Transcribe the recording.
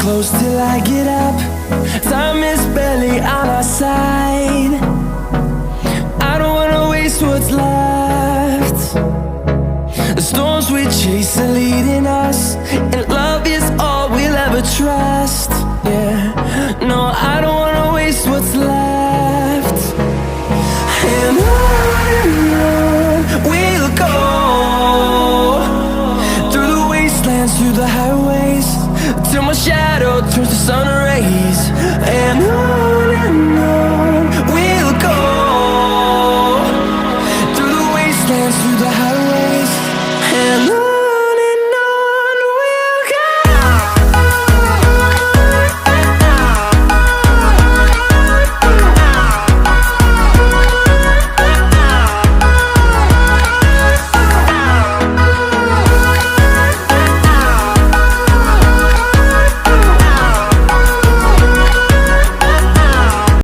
close till I get up. Time is barely on our side. I don't wanna waste what's left. The storms we chase are leaving